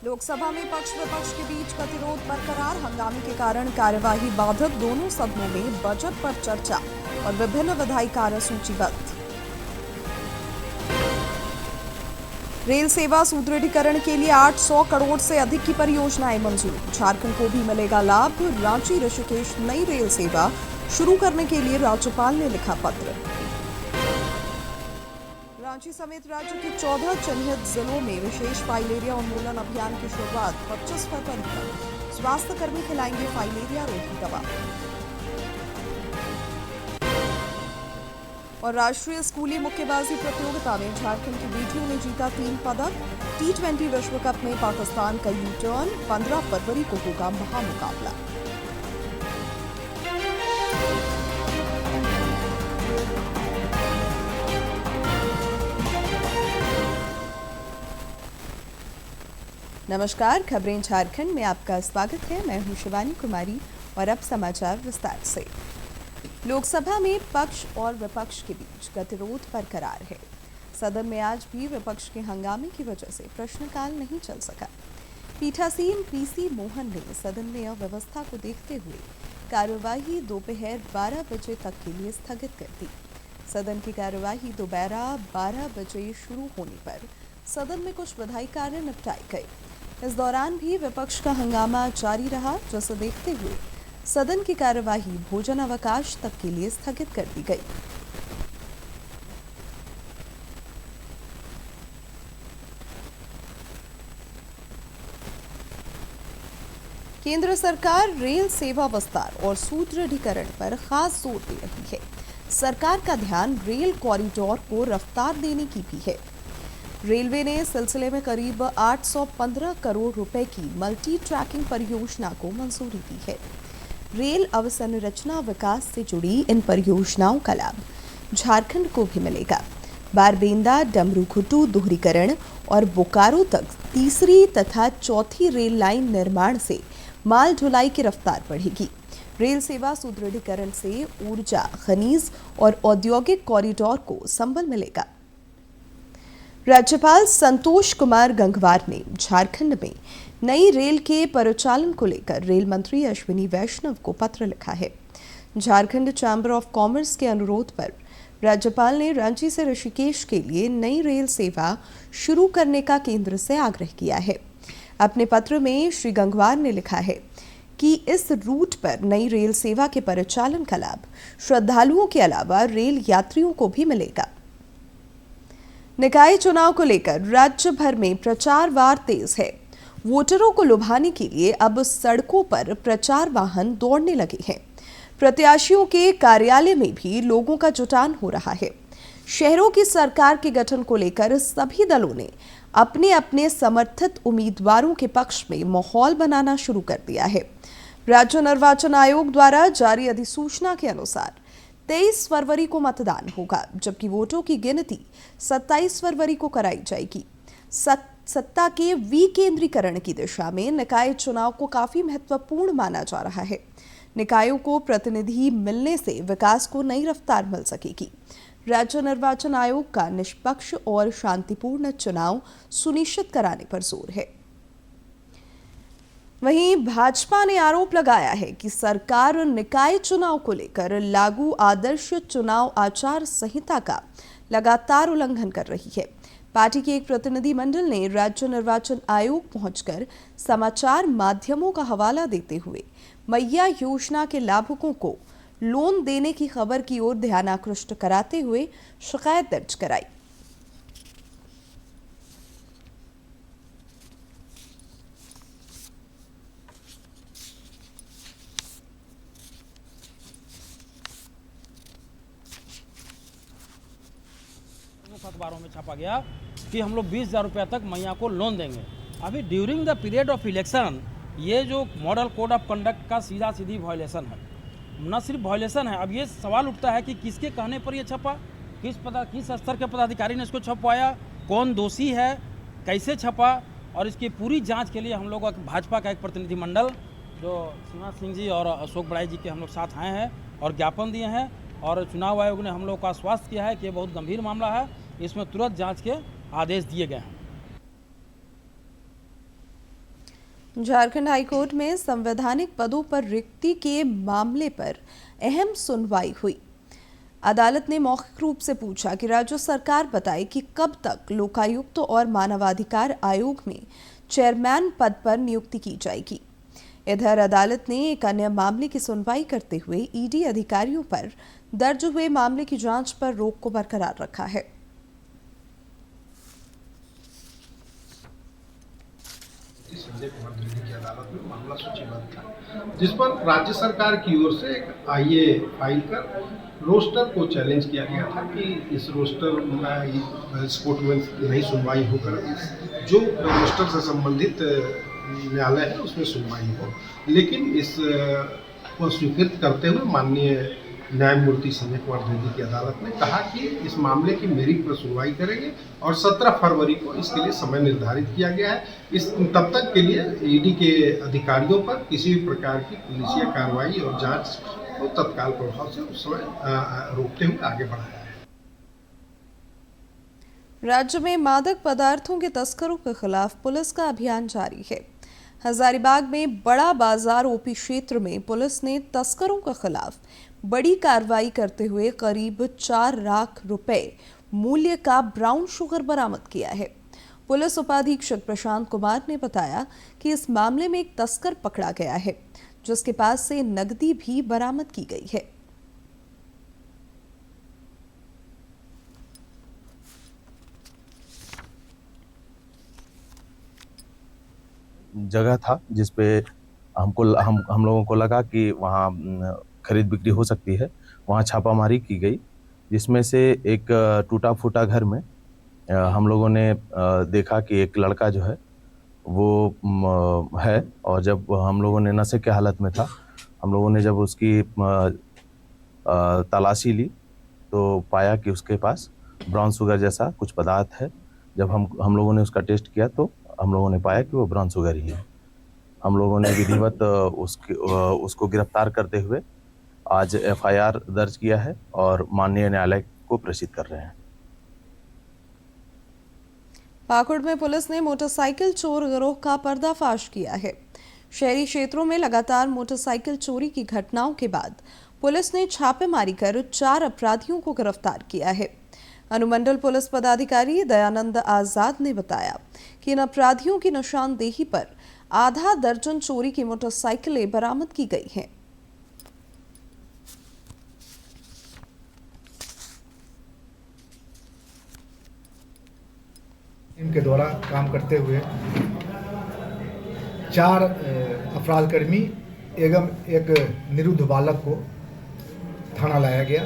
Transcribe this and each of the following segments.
लोकसभा में पक्ष विपक्ष के बीच गतिरोध बरकरार। हंगामे के कारण कार्यवाही बाधित। दोनों सदनों में बजट पर चर्चा और विभिन्न विधायी कार्य सूचीबद्ध। रेल सेवा सुदृढ़ीकरण के लिए 800 करोड़ से अधिक की परियोजनाएं मंजूर। झारखंड को भी मिलेगा लाभ। रांची ऋषिकेश नई रेल सेवा शुरू करने के लिए राज्यपाल ने लिखा पत्र। रांची समेत राज्य के 14 चिन्हित जिलों में विशेष फाइलेरिया उन्मूलन अभियान की शुरुआत 25 फरवरी तक। स्वास्थ्य कर्मी खिलाएंगे फाइलेरिया रोधी दवा। और राष्ट्रीय स्कूली मुक्केबाजी प्रतियोगिता में झारखंड की बेटियों ने जीता 3 पदक। T20 विश्व कप में पाकिस्तान का यू टर्न। 15 फरवरी को होगा महामुकाबला। नमस्कार, खबरें झारखंड में आपका स्वागत है। मैं हूं शिवानी कुमारी और अब समाचार विस्तार से। लोकसभा में पक्ष और विपक्ष के बीच गतिरोध बरकरार है। सदन में आज भी विपक्ष के हंगामे की वजह से प्रश्नकाल नहीं चल सका। पीठासीन पीसी मोहन ने सदन में अव्यवस्था को देखते हुए कार्यवाही दोपहर 12 बजे तक के लिए स्थगित कर दी। सदन की कार्यवाही दोपहर 12 बजे शुरू होने पर सदन में कुछ विधायी कार्य निपटाए गए। इस दौरान भी विपक्ष का हंगामा जारी रहा, जिसे देखते हुए सदन की कार्यवाही भोजन अवकाश तक के लिए स्थगित कर दी गई। केंद्र सरकार रेल सेवा विस्तार और सुदृढ़ीकरण पर खास जोर दे रही है। सरकार का ध्यान रेल कॉरिडोर को रफ्तार देने की भी है। रेलवे ने इस सिलसिले में करीब 815 करोड़ रुपए की मल्टी ट्रैकिंग परियोजना को मंजूरी दी है। रेल अवसंरचना विकास से जुड़ी इन परियोजनाओं का लाभ झारखंड को भी मिलेगा। बारबेंदा डमरूघुटू दोहरीकरण और बोकारो तक तीसरी तथा चौथी रेल लाइन निर्माण से माल ढुलाई की रफ्तार बढ़ेगी। रेल सेवा सुदृढ़ीकरण से ऊर्जा, खनिज और औद्योगिक कॉरिडोर को संबल मिलेगा। राज्यपाल संतोष कुमार गंगवार ने झारखंड में नई रेल के परिचालन को लेकर रेल मंत्री अश्विनी वैष्णव को पत्र लिखा है। झारखंड चैम्बर ऑफ कॉमर्स के अनुरोध पर राज्यपाल ने रांची से ऋषिकेश के लिए नई रेल सेवा शुरू करने का केंद्र से आग्रह किया है। अपने पत्र में श्री गंगवार ने लिखा है कि इस रूट पर नई रेल सेवा के परिचालन का लाभ श्रद्धालुओं के अलावा रेल यात्रियों को भी मिलेगा। निकाय चुनाव को लेकर राज्य भर में प्रचार वार तेज है। वोटरों को लुभाने के लिए अब सड़कों पर प्रचार वाहन दौड़ने लगे हैं। प्रत्याशियों के कार्यालय में भी लोगों का जुटान हो रहा है। शहरों की सरकार के गठन को लेकर सभी दलों ने अपने अपने समर्थित उम्मीदवारों के पक्ष में माहौल बनाना शुरू कर दिया है। राज्य निर्वाचन आयोग द्वारा जारी अधिसूचना के अनुसार 23 फरवरी को मतदान होगा, जबकि वोटों की गिनती 27 फरवरी को कराई जाएगी। सत्ता के विकेंद्रीकरण की दिशा में निकाय चुनाव को काफी महत्वपूर्ण माना जा रहा है। निकायों को प्रतिनिधि मिलने से विकास को नई रफ्तार मिल सकेगी। राज्य निर्वाचन आयोग का निष्पक्ष और शांतिपूर्ण चुनाव सुनिश्चित कराने पर जोर है। वहीं भाजपा ने आरोप लगाया है कि सरकार निकाय चुनाव को लेकर लागू आदर्श चुनाव आचार संहिता का लगातार उल्लंघन कर रही है। पार्टी के एक प्रतिनिधि मंडल ने राज्य निर्वाचन आयोग पहुंचकर समाचार माध्यमों का हवाला देते हुए मैया योजना के लाभुकों को लोन देने की खबर की ओर ध्यानाकृष्ट कराते हुए शिकायत दर्ज कराई। अखबारों में छापा गया कि हम लोग 20,000 रुपया तक मैया को लोन देंगे। अभी during the period of election ये जो मॉडल कोड ऑफ कंडक्ट का सीधा सीधी वायलेशन है। न सिर्फ वायलेशन है, अब ये सवाल उठता है कि किसके कहने पर ये छपा, किस स्तर के पदाधिकारी ने इसको छपवाया, कौन दोषी है, कैसे छपा, और इसकी पूरी जाँच के लिए हम लोग भाजपा का एक प्रतिनिधिमंडल जो शिवनाथ सिंह जी और अशोक बड़ाई जी के हम लोग साथ आए हैं और ज्ञापन दिए हैं, और चुनाव आयोग ने हम लोग का आश्वस्त किया है कि ये बहुत गंभीर मामला है, इसमें तुरंत जांच के आदेश दिए गए हैं। झारखंड हाईकोर्ट में संवैधानिक पदों पर रिक्ति के मामले पर अहम सुनवाई हुई। अदालत ने मौखिक रूप से पूछा कि राज्य सरकार बताए कि कब तक लोकायुक्त और मानवाधिकार आयोग में चेयरमैन पद पर नियुक्ति की जाएगी। इधर अदालत ने एक अन्य मामले की सुनवाई करते हुए ईडी अधिकारियों पर दर्ज हुए मामले की जांच पर रोक को बरकरार रखा है। संजय कुमार द्विवेदी की अदालत में मामला सूचीबद्ध था, जिस पर राज्य सरकार की ओर से एक आईए फाइल कर रोस्टर को चैलेंज किया गया था कि इस रोस्टर में इस कोर्ट में नई सुनवाई होकर जो रोस्टर से संबंधित न्यायालय है उसमें सुनवाई हो, लेकिन इस को स्वीकृत करते हुए माननीय न्यायमूर्ति संजय कुमार द्विवेदी की अदालत ने कहा कि इस मामले की मेरिट पर सुनवाई करेंगे और 17 फरवरी को इसके लिए समय निर्धारित किया गया है। इस तब तक के लिए ईडी के अधिकारियों पर किसी भी प्रकार की पुलिसिया कार्रवाई और जांच को तत्काल प्रभाव से उस समय रोकते हुए आगे बढ़ाया है। राज्य में मादक पदार्थों के तस्करों के खिलाफ पुलिस का अभियान जारी है। हजारीबाग में बड़ा बाजार ओपी क्षेत्र में पुलिस ने तस्करों के खिलाफ बड़ी कार्रवाई करते हुए करीब 4 लाख रुपए मूल्य का ब्राउन शुगर बरामद किया है। पुलिस उपाधीक्षक प्रशांत कुमार ने बताया कि इस मामले में एक तस्कर पकड़ा गया है, जिसके पास से नकदी भी बरामद की गई है। जगह था जिस पे हम लोगों को लगा कि वहाँ खरीद बिक्री हो सकती है। वहाँ छापामारी की गई, जिसमें से एक टूटा फूटा घर में हम लोगों ने देखा कि एक लड़का जो है वो है, और जब हम लोगों ने नशे के हालत में था, हम लोगों ने जब उसकी तलाशी ली तो पाया कि उसके पास ब्राउन शुगर जैसा कुछ पदार्थ है। जब हम लोगों ने उसका टेस्ट किया तो हम लोगों ने पाया कि वो ब्राउन शुगर ही है। हम लोगों ने विधिवत उसको गिरफ्तार करते हुए आज एफआईआर दर्ज किया है और माननीय न्यायालय को प्रेषित कर रहे हैं। पाकुड़ में पुलिस ने मोटरसाइकिल चोर गिरोह का पर्दाफाश किया है। शहरी क्षेत्रों में लगातार मोटरसाइकिल चोरी की घटनाओं के बाद पुलिस ने छापेमारी कर 4 अपराधियों को गिरफ्तार किया है। अनुमंडल पुलिस पदाधिकारी दयानंद आजाद ने बताया कि इन अपराधियों की निशानदेही पर आधा दर्जन चोरी की मोटरसाइकिलें बरामद की गई हैं। इनके द्वारा काम करते हुए 4 अपराधकर्मी एवं एक निरुद्ध बालक को थाना लाया गया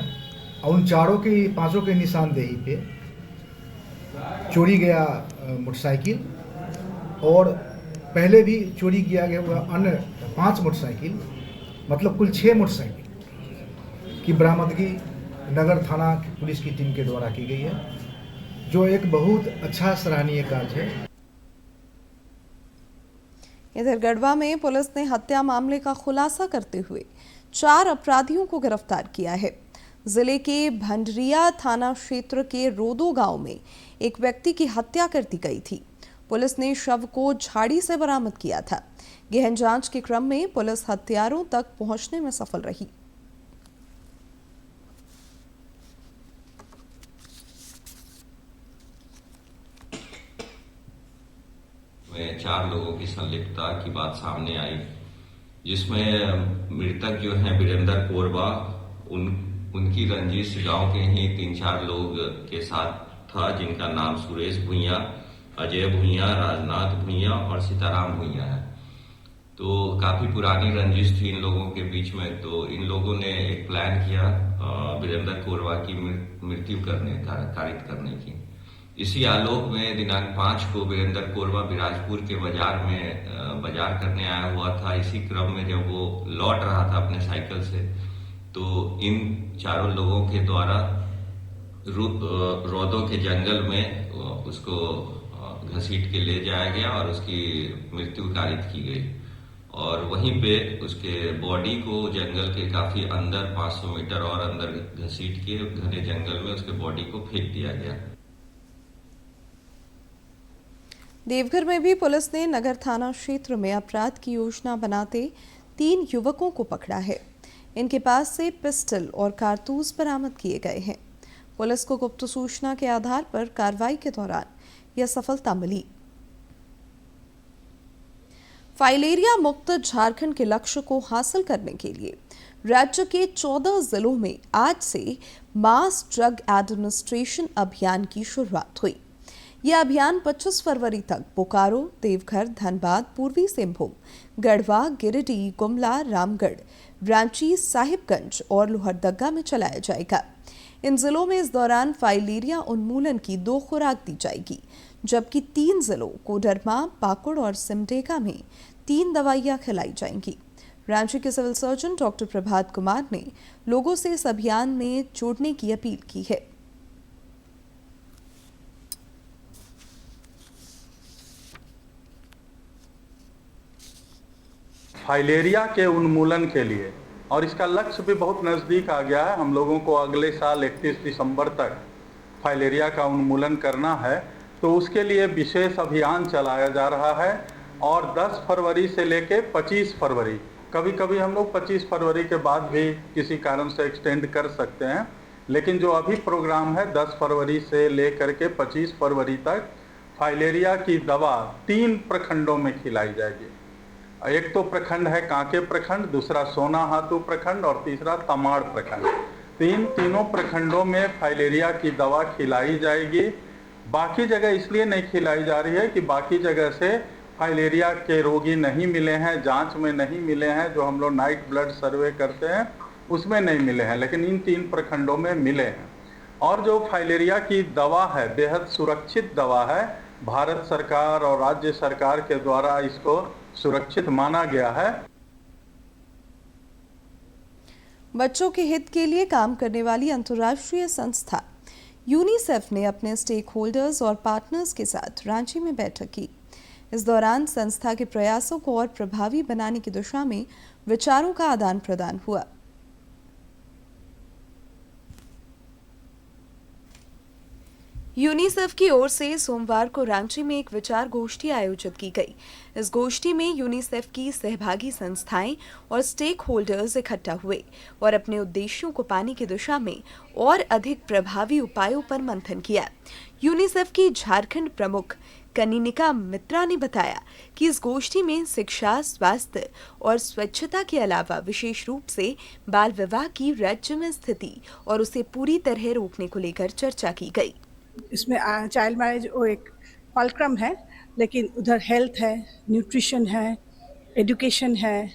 और उन 5 के निशानदेही पे चोरी गया मोटरसाइकिल और पहले भी चोरी किया गया हुआ अन्य 5 मोटरसाइकिल, मतलब कुल 6 मोटरसाइकिल की बरामदगी नगर थाना पुलिस की टीम के द्वारा की गई है, जो एक बहुत अच्छा सराहनीय कार्य है। इधर गढ़वा में पुलिस ने हत्या मामले का खुलासा करते हुए 4 अपराधियों को गिरफ्तार किया है। जिले के भंडरिया थाना क्षेत्र के रोदो गांव में एक व्यक्ति की हत्या कर दी गई थी। पुलिस ने शव को झाड़ी से बरामद किया था। गहन जांच के क्रम में पुलिस हत्यारों तक पहुंचने में सफल रही। 4 लोगों की संलिप्तता की बात सामने आई, जिसमें मृतक जो हैं वीरेंद्र कोरबा, उनकी रंजिश गांव के ही 3-4 लोग के साथ था, जिनका नाम सुरेश भुइया, अजय भुइया, राजनाथ भुइया और सीताराम भुइया है। तो काफी पुरानी रंजिश थी इन लोगों के बीच में। तो इन लोगों ने एक प्लान किया वीरेंद्र कोरबा की मृत्यु कारित करने की। इसी आलोक में दिनांक 5 को वीरेंद्र कोरबा बिराजपुर के बाजार करने आया हुआ था। इसी क्रम में जब वो लौट रहा था अपने साइकिल से, तो इन 4 लोगों के द्वारा रोदो के जंगल में उसको घसीट के ले जाया गया और उसकी मृत्यु कारित की गई। और वहीं पे उसके बॉडी को जंगल के काफी अंदर 500 मीटर और अंदर घसीट के घने जंगल में उसके बॉडी को फेंक दिया गया। देवघर में भी पुलिस ने नगर थाना क्षेत्र में अपराध की योजना बनाते 3 युवकों को पकड़ा है। इनके पास से पिस्टल और कारतूस बरामद किए गए हैं। पुलिस को गुप्त सूचना के आधार पर कार्रवाई के दौरान यह सफलता मिली। फाइलेरिया मुक्त झारखंड के लक्ष्य को हासिल करने के लिए राज्य के 14 जिलों में आज से मास ड्रग एडमिनिस्ट्रेशन अभियान की शुरुआत हुई। यह अभियान 25 फरवरी तक बोकारो, देवघर, धनबाद, पूर्वी सिंहभूम, गढ़वा, गिरिडीह, गुमला, रामगढ़, रांची, साहिबगंज और लोहरदगा में चलाया जाएगा। इन जिलों में इस दौरान फाइलेरिया उन्मूलन की 2 खुराक दी जाएगी, जबकि 3 जिलों कोडरमा, पाकुड़ और सिमडेगा में 3 दवाइयां खिलाई जाएंगी। रांची के civil surgeon doctor Prabhat Kumar ने लोगों से इस अभियान में जुड़ने की अपील की है। फाइलेरिया के उन्मूलन के लिए, और इसका लक्ष्य भी बहुत नज़दीक आ गया है। हम लोगों को अगले साल 31 दिसंबर तक फाइलेरिया का उन्मूलन करना है, तो उसके लिए विशेष अभियान चलाया जा रहा है। और 10 फरवरी से लेके 25 फरवरी, कभी कभी हम लोग 25 फरवरी के बाद भी किसी कारण से एक्सटेंड कर सकते हैं, लेकिन जो अभी प्रोग्राम है 10 फरवरी से लेकर के 25 फरवरी तक फाइलेरिया की दवा 3 प्रखंडों में खिलाई जाएगी। एक तो प्रखंड है कांके प्रखंड, दूसरा सोनाहातू प्रखंड और तीसरा तमाड़ प्रखंड। तीनों प्रखंडों में फाइलेरिया की दवा खिलाई जाएगी। बाकी जगह इसलिए नहीं खिलाई जा रही है कि बाकी जगह से फाइलेरिया के रोगी नहीं मिले हैं, जांच में नहीं मिले हैं, जो हम लोग नाइट ब्लड सर्वे करते हैं उसमें नहीं मिले हैं, लेकिन इन 3 प्रखंडों में मिले हैं। और जो फाइलेरिया की दवा है बेहद सुरक्षित दवा है, भारत सरकार और राज्य सरकार के द्वारा इसको सुरक्षित माना गया है। बच्चों के हित के लिए काम करने वाली अंतर्राष्ट्रीय संस्था यूनिसेफ ने अपने स्टेक होल्डर्स और पार्टनर्स के साथ रांची में बैठक की। इस दौरान संस्था के प्रयासों को और प्रभावी बनाने की दिशा में विचारों का आदान प्रदान हुआ। यूनिसेफ की ओर से सोमवार को रांची में एक विचार गोष्ठी आयोजित की गई। इस गोष्ठी में यूनिसेफ की सहभागी संस्थाएं और स्टेक होल्डर्स इकट्ठा हुए और अपने उद्देश्यों को पाने की दिशा में और अधिक प्रभावी उपायों पर मंथन किया। यूनिसेफ की झारखंड प्रमुख कनिनिका मित्रा ने बताया कि इस गोष्ठी में शिक्षा, स्वास्थ्य और स्वच्छता के अलावा विशेष रूप से बाल विवाह की राज्य में स्थिति और उसे पूरी तरह रोकने को लेकर चर्चा की गई। इसमें चाइल्ड मैरिज वो एक फलक्रम है, लेकिन उधर हेल्थ है, न्यूट्रिशन है, एजुकेशन है,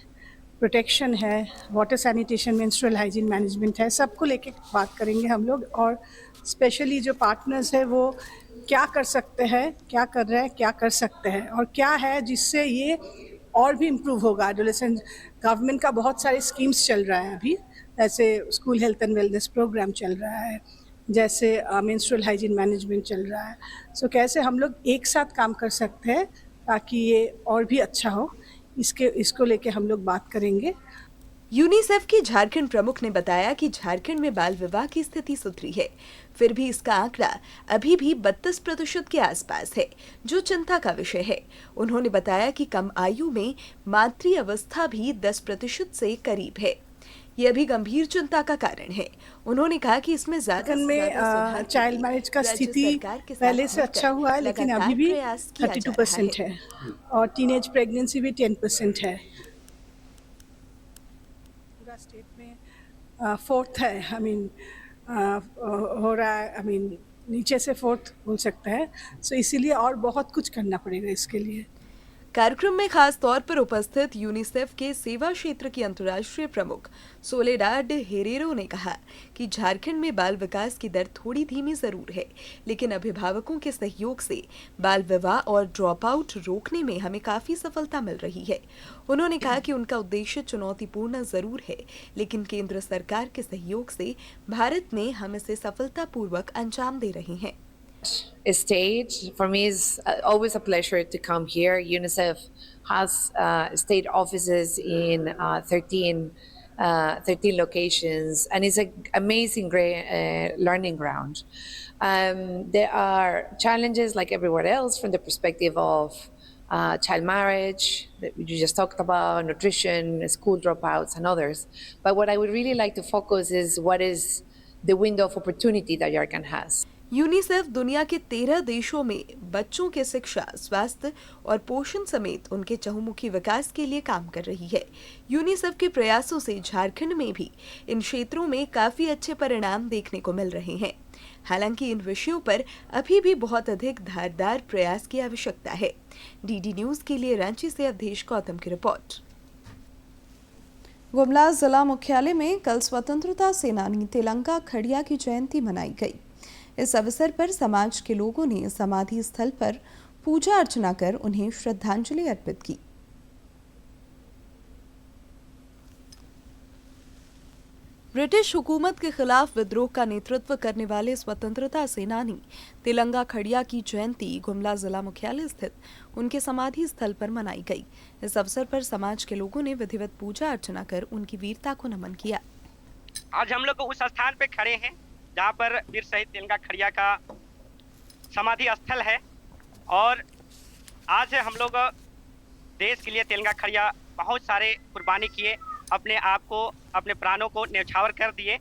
प्रोटेक्शन है, water sanitation, menstrual hygiene management है, सबको लेके बात करेंगे हम लोग। और स्पेशली जो पार्टनर्स है वो क्या कर सकते हैं, क्या कर रहे हैं, क्या कर सकते हैं और क्या है जिससे ये और भी इम्प्रूव होगा। एडोलेसेंट गवर्नमेंट का बहुत सारे स्कीम्स चल रहा है अभी, जैसे school health and wellness programme चल रहा है, जैसे मेंस्ट्रुअल हाइजीन मैनेजमेंट चल रहा है। सो कैसे हम लोग एक साथ काम कर सकते हैं ताकि ये और भी अच्छा हो, इसको लेके हम लोग बात करेंगे। यूनिसेफ की झारखंड प्रमुख ने बताया कि झारखंड में बाल विवाह की स्थिति सुधरी है, फिर भी इसका आंकड़ा अभी भी 32% के आसपास है, जो चिंता का विषय है। उन्होंने बताया कि कम आयु में मातृ अवस्था भी 10% से करीब है। ये अभी गंभीर चिंता का कारण है। उन्होंने कहा कि इसमें ज्यादा में चाइल्ड मैरिज का स्थिति पहले से अच्छा हुआ है, लेकिन अभी भी 32% है और टीनेज प्रेगनेंसी भी 10% है। पूरा स्टेट में 4th है, हो रहा है, नीचे से 4th बोल सकते हैं। सो इसीलिए और बहुत कुछ करना पड़ेगा इसके लिए। कार्यक्रम में खास तौर पर उपस्थित यूनिसेफ के सेवा क्षेत्र की अंतर्राष्ट्रीय प्रमुख सोलेडाड हेरेरो ने कहा कि झारखंड में बाल विकास की दर थोड़ी धीमी जरूर है, लेकिन अभिभावकों के सहयोग से बाल विवाह और ड्रॉप आउट रोकने में हमें काफी सफलता मिल रही है। उन्होंने कहा कि उनका उद्देश्य चुनौतीपूर्ण जरूर है, लेकिन केंद्र सरकार के सहयोग से भारत में हम इसे सफलतापूर्वक अंजाम दे रहे हैं। State for me is always a pleasure to come here. UNICEF has state offices in 13 locations, and it's an amazing great learning ground. There are challenges like everywhere else from the perspective of child marriage that you just talked about, nutrition, school dropouts, and others. But what I would really like to focus is what is the window of opportunity that Jharkhand has. UNICEF दुनिया के 13 देशों में बच्चों के शिक्षा, स्वास्थ्य और पोषण समेत उनके चहुमुखी विकास के लिए काम कर रही है। यूनिसेफ के प्रयासों से झारखंड में भी इन क्षेत्रों में काफी अच्छे परिणाम देखने को मिल रहे हैं। हालांकि इन विषयों पर अभी भी बहुत अधिक धारदार प्रयास की आवश्यकता है। डीडी न्यूज के लिए रांची से अवधेश गौतम की रिपोर्ट। गुमला जिला मुख्यालय में कल स्वतंत्रता सेनानी तिलंगा खड़िया की जयंती मनाई गई। इस अवसर पर समाज के लोगों ने समाधि स्थल पर पूजा अर्चना कर उन्हें श्रद्धांजलि अर्पित की। ब्रिटिश हुकूमत के खिलाफ विद्रोह का नेतृत्व करने वाले स्वतंत्रता सेनानी तिलंगा खड़िया की जयंती गुमला जिला मुख्यालय स्थित उनके समाधि स्थल पर मनाई गई। इस अवसर पर समाज के लोगों ने विधिवत पूजा अर्चना कर उनकी वीरता को नमन किया। आज हम लोग उस स्थान पे खड़े हैं जहाँ पर वीर शहीद तिलंगा खड़िया का समाधि स्थल है और आज हम लोग देश के लिए तिलंगा खड़िया बहुत सारे कुर्बानी किए, अपने आप को, अपने प्राणों को न्यौछावर कर दिए।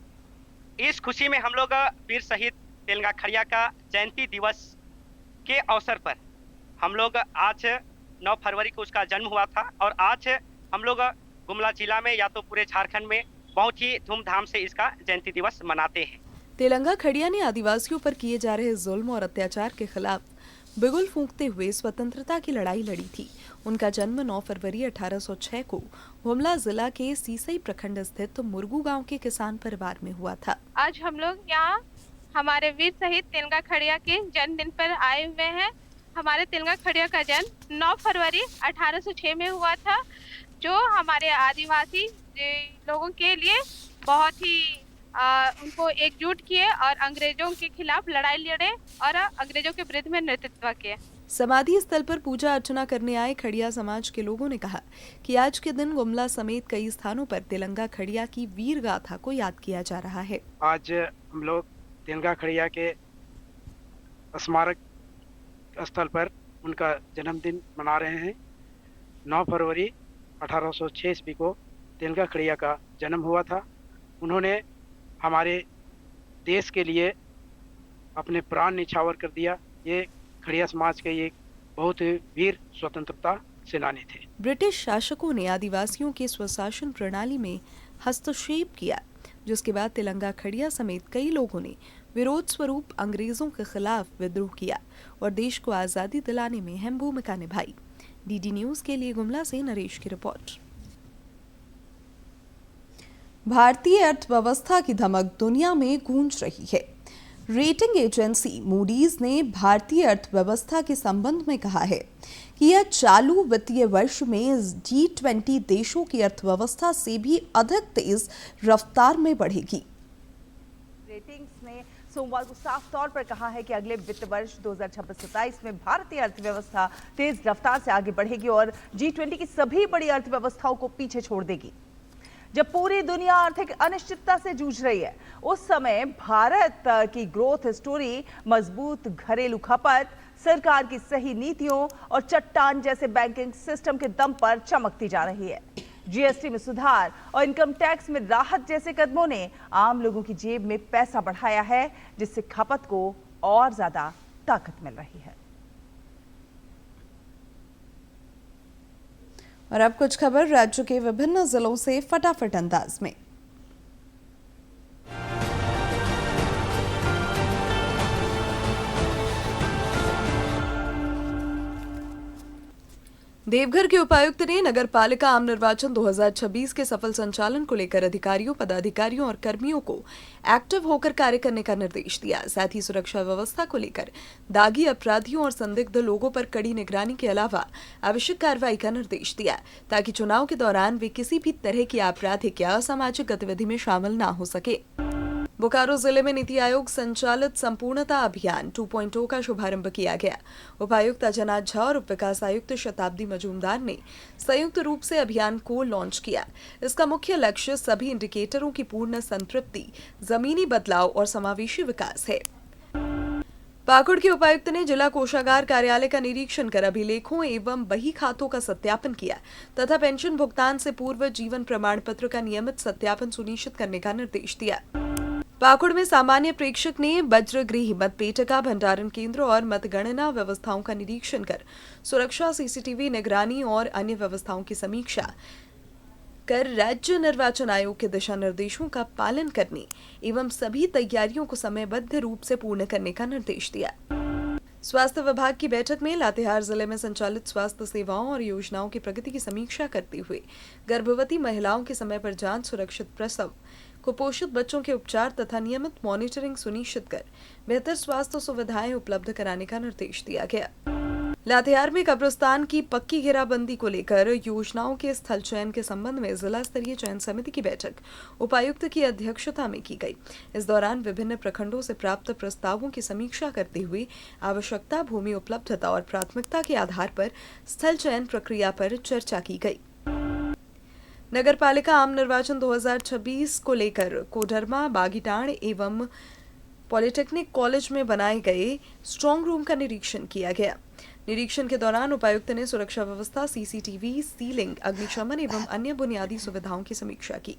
इस खुशी में हम लोग वीर शहीद तिलंगा खड़िया का जयंती दिवस के अवसर पर हम लोग आज 9 फरवरी को उसका जन्म हुआ था और आज हम लोग गुमला जिला में या तो पूरे झारखंड में बहुत ही धूमधाम से इसका जयंती दिवस मनाते हैं। तिलंगा खड़िया ने आदिवासियों पर किए जा रहे जुल्म और अत्याचार के खिलाफ बिगुल फूंकते हुए स्वतंत्रता की लड़ाई लड़ी थी। उनका जन्म 9 फरवरी 1806 को गुमला जिला के सीसई प्रखंड स्थित मुरगू गांव के किसान परिवार में हुआ था। आज हम लोग यहाँ हमारे वीर शहीद तिलंगा खड़िया के जन्मदिन पर आए हुए हैं। हमारे तिलंगा खड़िया का जन्म 9 फरवरी 1806 में हुआ था, जो हमारे आदिवासी लोगों के लिए बहुत ही उनको एकजुट किए और अंग्रेजों के खिलाफ लड़ाई लड़े और अंग्रेजों के विरुद्ध में नेतृत्व किए। समाधि स्थल पर पूजा अर्चना करने आए खड़िया समाज के लोगों ने कहा कि आज के दिन गुमला समेत कई स्थानों पर तिलंगा खड़िया की वीर गाथा को याद किया जा रहा है। आज हम लोग तिलंगा खड़िया के स्मारक स्थल पर उनका जन्मदिन मना रहे हैं। 9 फरवरी 1806 ईस्वी को तिलंगा खड़िया का जन्म हुआ था। उन्होंने हमारे देश के लिए अपने प्राण न्यौछावर कर दिया। ये खड़िया समाज के एक बहुत वीर स्वतंत्रता सेनानी थे। ब्रिटिश शासकों ने आदिवासियों के स्वशासन प्रणाली में हस्तक्षेप किया, जिसके बाद तिलंगा खड़िया समेत कई लोगों ने विरोध स्वरूप अंग्रेजों के खिलाफ विद्रोह किया और देश को आजादी दिलाने में अहम भूमिका निभाई। डीडी न्यूज के लिए गुमला से नरेश की रिपोर्ट। भारतीय अर्थव्यवस्था की धमक दुनिया में गूंज रही है। रेटिंग एजेंसी मूडीज ने भारतीय अर्थव्यवस्था के संबंध में कहा है कि यह चालू वित्तीय वर्ष में G20 देशों की अर्थव्यवस्था से भी अधिक तेज रफ्तार में बढ़ेगी। रेटिंग्स ने सोमवार को साफ तौर पर कहा है कि अगले वित्त वर्ष 2026-27 में भारतीय अर्थव्यवस्था तेज रफ्तार से आगे बढ़ेगी और G20 की सभी बड़ी अर्थव्यवस्थाओं को पीछे छोड़ देगी। जब पूरी दुनिया आर्थिक अनिश्चितता से जूझ रही है, उस समय भारत की ग्रोथ स्टोरी मजबूत घरेलू खपत, सरकार की सही नीतियों और चट्टान जैसे बैंकिंग सिस्टम के दम पर चमकती जा रही है। जीएसटी में सुधार और इनकम टैक्स में राहत जैसे कदमों ने आम लोगों की जेब में पैसा बढ़ाया है, जिससे खपत को और ज्यादा ताकत मिल रही है। और अब कुछ खबर राज्य के विभिन्न जिलों से फटाफट अंदाज में। देवघर के उपायुक्त ने नगर पालिका आम निर्वाचन 2026 के सफल संचालन को लेकर अधिकारियों, पदाधिकारियों और कर्मियों को एक्टिव होकर कार्य करने का निर्देश दिया। साथ ही सुरक्षा व्यवस्था को लेकर दागी अपराधियों और संदिग्ध लोगों पर कड़ी निगरानी के अलावा आवश्यक कार्रवाई का निर्देश दिया, ताकि चुनाव के दौरान वे किसी भी तरह की आपराधिक या असामाजिक गतिविधि में शामिल न हो सके। बोकारो जिले में नीति आयोग संचालित संपूर्णता अभियान 2.0 का शुभारंभ किया गया। उपायुक्त अजयनाथ झा और उप विकास आयुक्त शताब्दी मजूमदार ने संयुक्त रूप से अभियान को लॉन्च किया। इसका मुख्य लक्ष्य सभी इंडिकेटरों की पूर्ण संतृप्ति, जमीनी बदलाव और समावेशी विकास है। पाकुड़ के उपायुक्त ने जिला कोषागार कार्यालय का निरीक्षण कर अभिलेखों एवं बही खातों का सत्यापन किया तथा पेंशन भुगतान से पूर्व जीवन प्रमाण पत्र का नियमित सत्यापन सुनिश्चित करने का निर्देश दिया। पाकुड़ में सामान्य प्रेक्षक ने वज्रगृह, मतपेटिका, भंडारण केंद्र और मतगणना व्यवस्थाओं का निरीक्षण कर सुरक्षा, सीसीटीवी निगरानी और अन्य व्यवस्थाओं की समीक्षा कर राज्य निर्वाचन आयोग के दिशा निर्देशों का पालन करने एवं सभी तैयारियों को समयबद्ध रूप से पूर्ण करने का निर्देश दिया। स्वास्थ्य विभाग की बैठक में लातेहार जिले में संचालित स्वास्थ्य सेवाओं और योजनाओं की प्रगति की समीक्षा करते हुए गर्भवती महिलाओं के समय पर जांच, सुरक्षित प्रसव, कुपोषित बच्चों के उपचार तथा नियमित मॉनिटरिंग सुनिश्चित कर बेहतर स्वास्थ्य सुविधाएं उपलब्ध कराने का निर्देश दिया गया। लातेहार में कब्रिस्तान की पक्की घेराबंदी को लेकर योजनाओं के स्थल चयन के संबंध में जिला स्तरीय चयन समिति की बैठक उपायुक्त की अध्यक्षता में की गई। इस दौरान विभिन्न प्रखंडों से प्राप्त प्रस्तावों की समीक्षा करते हुए आवश्यकता, भूमि उपलब्धता और प्राथमिकता के आधार पर स्थल चयन प्रक्रिया पर चर्चा की गई। नगर पालिका आम निर्वाचन 2026 को लेकर कोडरमा, बागीटाण एवं पॉलिटेक्निक कॉलेज में बनाए गए स्ट्रांग रूम का निरीक्षण किया गया। निरीक्षण के दौरान उपायुक्त ने सुरक्षा व्यवस्था, सीसीटीवी, सीलिंग, अग्निशमन एवं अन्य बुनियादी सुविधाओं की समीक्षा की।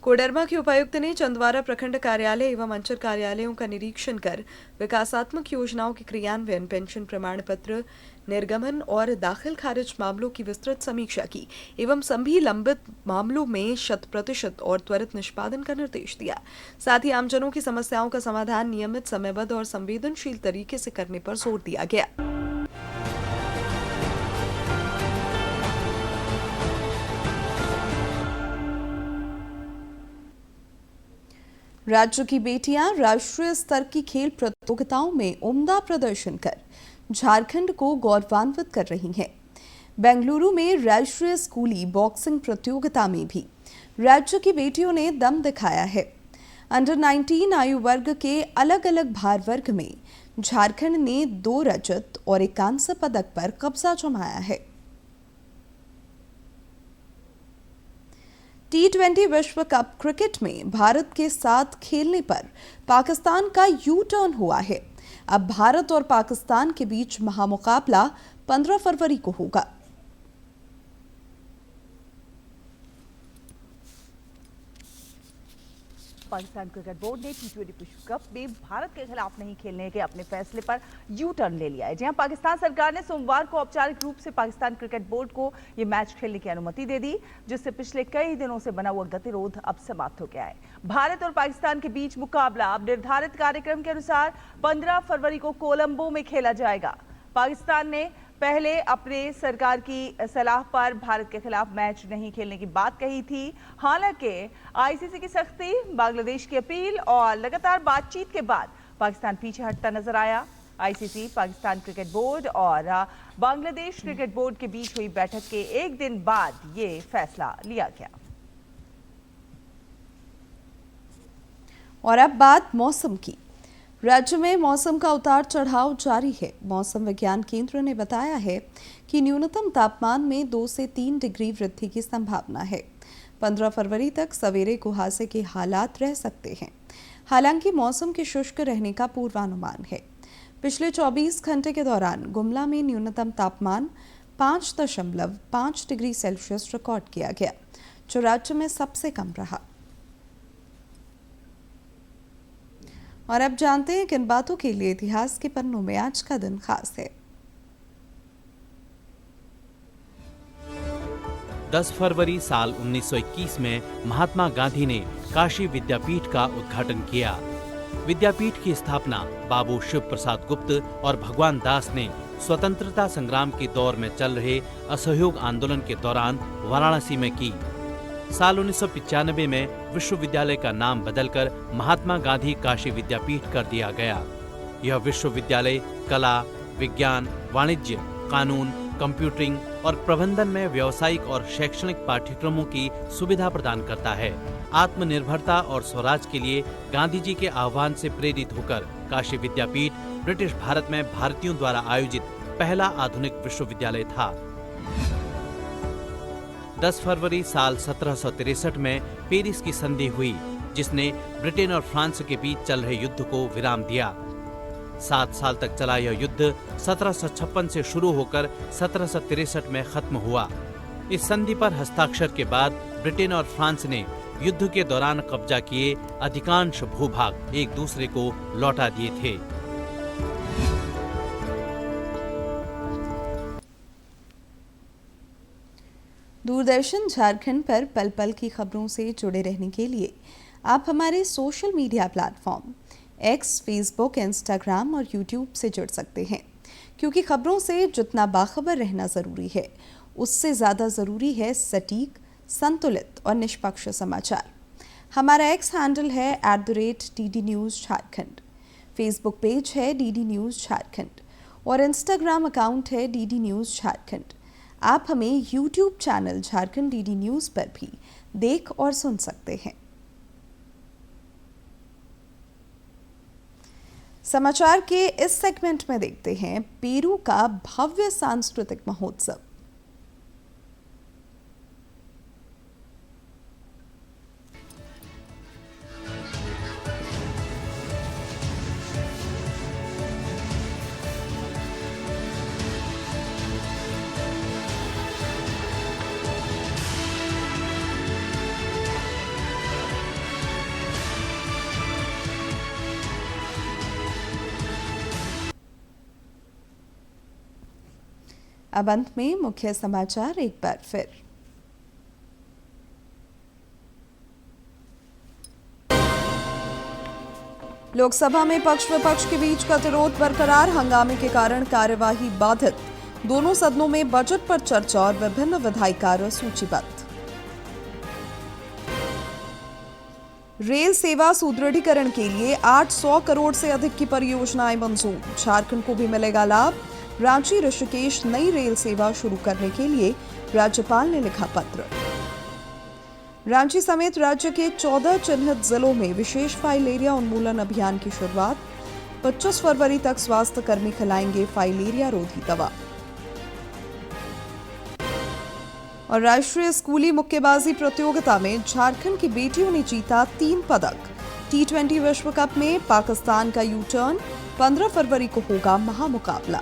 कोडरमा के उपायुक्त ने चंदवारा प्रखंड कार्यालय एवं अंचल कार्यालयों का निरीक्षण कर विकासात्मक योजनाओं के क्रियान्वयन, पेंशन प्रमाण पत्र निर्गमन और दाखिल खारिज मामलों की विस्तृत समीक्षा की एवं सभी लंबित मामलों में 100% और त्वरित निष्पादन का निर्देश दिया। साथ ही आमजनों की समस्याओं का समाधान नियमित, समयबद्ध और संवेदनशील तरीके से करने पर जोर दिया गया। राज्य की बेटियां राष्ट्रीय स्तर की खेल प्रतियोगिताओं में उम्दा प्रदर्शन कर झारखंड को गौरवान्वित कर रही हैं। बेंगलुरु में राष्ट्रीय स्कूली बॉक्सिंग प्रतियोगिता में भी राज्य की बेटियों ने दम दिखाया है। अंडर 19 आयु वर्ग के अलग अलग भार वर्ग में झारखंड ने 2 रजत और 1 कांस्य पदक पर कब्जा जमाया है। T20 विश्व कप क्रिकेट में भारत के साथ खेलने पर पाकिस्तान का यू टर्न हुआ है। अब भारत और पाकिस्तान के बीच महामुकाबला 15 फरवरी को होगा। पाकिस्तान क्रिकेट बोर्ड ने T20 विश्व कप में भारत के खिलाफ नहीं खेलने के अपने फैसले पर यू टर्न ले लिया है। जहां पाकिस्तान सरकार ने सोमवार को औपचारिक रूप से पाकिस्तान क्रिकेट बोर्ड को ये मैच खेलने की अनुमति दे दी, जिससे पिछले कई दिनों से बना हुआ गतिरोध अब समाप्त हो गया है। भारत और पाकिस्तान के बीच मुकाबला अब निर्धारित कार्यक्रम के अनुसार 15 फरवरी को कोलंबो में खेला जाएगा। पाकिस्तान ने पहले अपने सरकार की सलाह पर भारत के खिलाफ मैच नहीं खेलने की बात कही थी। हालांकि आईसीसी की सख्ती, बांग्लादेश की अपील और लगातार बातचीत के बाद पाकिस्तान पीछे हटता नजर आया। आईसीसी, पाकिस्तान क्रिकेट बोर्ड और बांग्लादेश क्रिकेट बोर्ड के बीच हुई बैठक के एक दिन बाद ये फैसला लिया गया। और अब बात मौसम की। राज्य में मौसम का उतार चढ़ाव जारी है। मौसम विज्ञान केंद्र ने बताया है कि न्यूनतम तापमान में 2 से 3 डिग्री वृद्धि की संभावना है। 15 फरवरी तक सवेरे कुहासे के हालात रह सकते हैं। हालांकि मौसम के शुष्क रहने का पूर्वानुमान है। पिछले 24 घंटे के दौरान गुमला में न्यूनतम तापमान 5.5 डिग्री सेल्सियस रिकॉर्ड किया गया, जो राज्य में सबसे कम रहा। और अब जानते हैं किन बातों के लिए इतिहास के पन्नों में आज का दिन खास है। 10 फरवरी साल 1921 में महात्मा गांधी ने काशी विद्यापीठ का उद्घाटन किया। विद्यापीठ की स्थापना बाबू शिव प्रसाद गुप्त और भगवान दास ने स्वतंत्रता संग्राम के दौर में चल रहे असहयोग आंदोलन के दौरान वाराणसी में की। साल 1995 में विश्वविद्यालय का नाम बदलकर महात्मा गांधी काशी विद्यापीठ कर दिया गया। यह विश्वविद्यालय कला, विज्ञान, वाणिज्य, कानून, कंप्यूटरिंग और प्रबंधन में व्यावसायिक और शैक्षणिक पाठ्यक्रमों की सुविधा प्रदान करता है। आत्मनिर्भरता और स्वराज के लिए गांधी जी के आह्वान से प्रेरित होकर काशी विद्यापीठ ब्रिटिश भारत में भारतीयों द्वारा आयोजित पहला आधुनिक विश्वविद्यालय था। 10 फरवरी साल 1763 में पेरिस की संधि हुई, जिसने ब्रिटेन और फ्रांस के बीच चल रहे युद्ध को विराम दिया। 7 साल तक चला यह युद्ध 1756 से शुरू होकर 1763 में खत्म हुआ। इस संधि पर हस्ताक्षर के बाद ब्रिटेन और फ्रांस ने युद्ध के दौरान कब्जा किए अधिकांश भूभाग एक दूसरे को लौटा दिए थे। दूरदर्शन झारखंड पर पल पल की खबरों से जुड़े रहने के लिए आप हमारे social media platform x, Facebook, Instagram और यूट्यूब से जुड़ सकते हैं, क्योंकि खबरों से जितना बाखबर रहना ज़रूरी है, उससे ज़्यादा ज़रूरी है सटीक, संतुलित और निष्पक्ष समाचार। हमारा एक्स हैंडल है @DD News Jharkhand, Facebook page है DD News झारखंड और इंस्टाग्राम अकाउंट है DD News झारखंड। आप हमें YouTube channel Jharkhand DD news पर भी देख और सुन सकते हैं। समाचार के इस सेगमेंट में देखते हैं पेरू का भव्य सांस्कृतिक महोत्सव। अब अंत में मुख्य समाचार एक बार फिर। लोकसभा में पक्ष विपक्ष के बीच गतिरोध बरकरार, हंगामे के कारण कार्यवाही बाधित। दोनों सदनों में बजट पर चर्चा और विभिन्न विधायी कार्य सूचीबद्ध। रेल सेवा सुदृढ़ीकरण के लिए 800 करोड़ से अधिक की परियोजनाएं मंजूर, झारखंड को भी मिलेगा लाभ। रांची ऋषिकेश नई रेल सेवा शुरू करने के लिए राज्यपाल ने लिखा पत्र। रांची समेत राज्य के 14 चिन्हित जिलों में विशेष फाइलेरिया उन्मूलन अभियान की शुरुआत। 25 फरवरी तक स्वास्थ्य कर्मी खिलाएंगे फाइलेरिया रोधी दवा। और राष्ट्रीय स्कूली मुक्केबाजी प्रतियोगिता में झारखंड की बेटियों ने जीता 3 पदक। T20 विश्व कप में पाकिस्तान का यू टर्न, 15 फरवरी को होगा महामुकाबला।